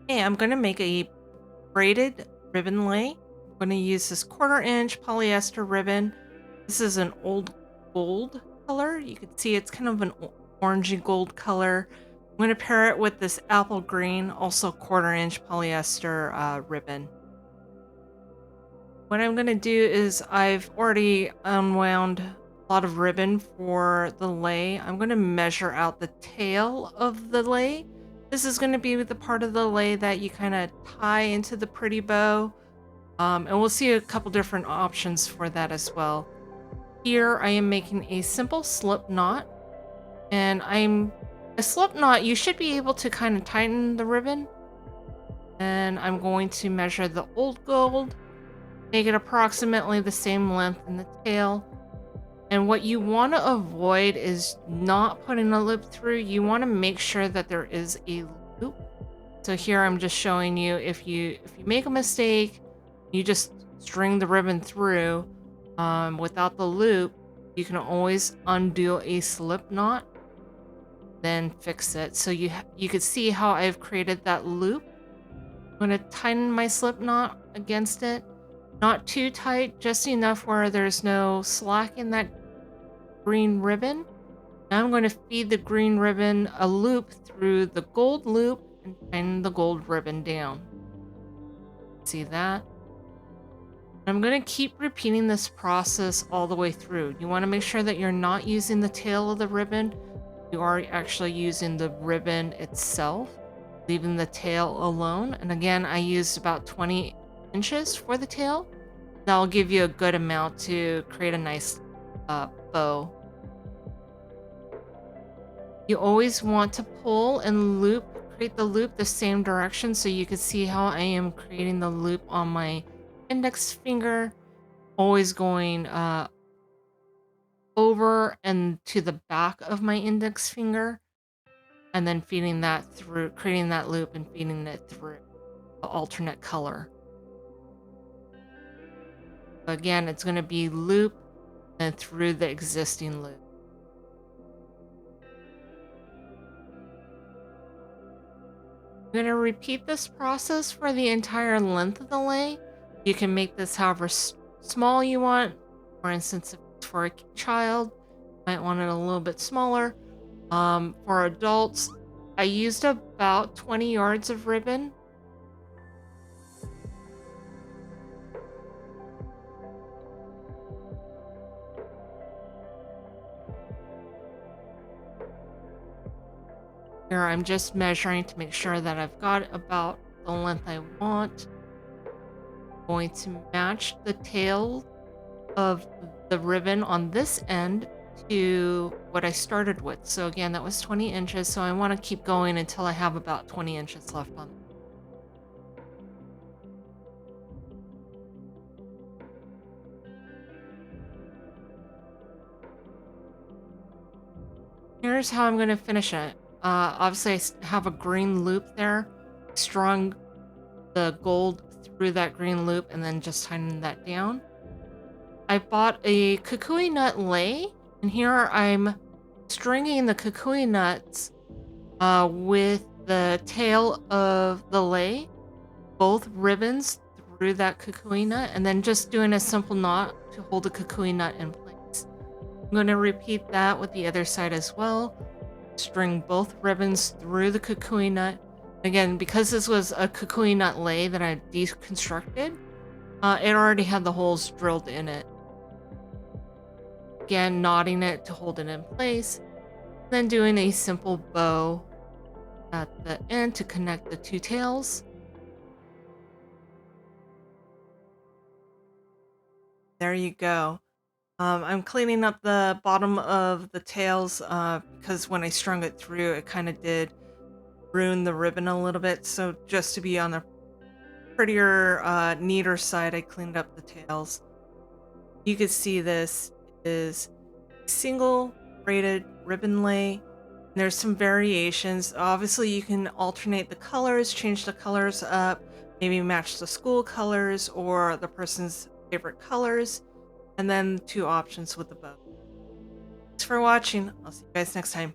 Hey, I'm going to make a braided ribbon lay. I'm going to use this 1/4 inch polyester ribbon. This is an old gold color. You can see it's kind of an orangey gold color. I'm going to pair it with this apple green, also 1/4 inch polyester ribbon. What I'm going to do is I've already unwound a lot of ribbon for the lay. I'm going to measure out the tail of the lay. This is going to be the part of the lay that you kind of tie into the pretty bow. And we'll see a couple different options for that as well. Here I am making a simple slip knot, and a slip knot, you should be able to kind of tighten the ribbon. And I'm going to measure the old gold, make it approximately the same length in the tail. And what you want to avoid is not putting a loop through. You want to make sure that there is a loop. So here I'm just showing you if you make a mistake, you just string the ribbon through without the loop, you can always undo a slip knot, then fix it. So you could see how I've created that loop. I'm going to tighten my slip knot against it. Not too tight, just enough where there's no slack in that green ribbon. Now I'm going to feed the green ribbon a loop through the gold loop and tighten the gold ribbon down. See that? I'm going to keep repeating this process all the way through. You want to make sure that you're not using the tail of the ribbon. You are actually using the ribbon itself, leaving the tail alone. And again, I used about 20 inches for the tail. That'll give you a good amount to create a nice bow. You always want to pull and create the loop the same direction, so you can see how I am creating the loop on my index finger, always going over and to the back of my index finger, and then feeding that through, creating that loop and feeding it through the alternate color. Again, it's going to be loop and through the existing loop. I'm going to repeat this process for the entire length of the lay. You can make this however small you want. For instance, if it's for a child, you might want it a little bit smaller. For adults, I used about 20 yards of ribbon. Here I'm just measuring to make sure that I've got about the length I want. I'm going to match the tail of the ribbon on this end to what I started with. So again, that was 20 inches. So I want to keep going until I have about 20 inches left on. Here's how I'm going to finish it. Obviously I have a green loop there. Strung the gold through that green loop and then just tighten that down. I bought a kukui nut lay, and here I'm stringing the kukui nuts with the tail of the lay, both ribbons through that kukui nut, and then just doing a simple knot to hold the kukui nut in place. I'm going to repeat that with the other side as well. String both ribbons through the kukui nut. Again, because this was a kukui nut lay that I deconstructed, it already had the holes drilled in it. Again, knotting it to hold it in place, then doing a simple bow at the end to connect the two tails. There you go. I'm cleaning up the bottom of the tails because when I strung it through, it kind of did ruin the ribbon a little bit. So just to be on the prettier, neater side, I cleaned up the tails. You can see this is single braided ribbon lay. There's some variations. Obviously, you can alternate the colors, change the colors up, maybe match the school colors or the person's favorite colors, and then 2 options with the bow. Thanks for watching. I'll see you guys next time.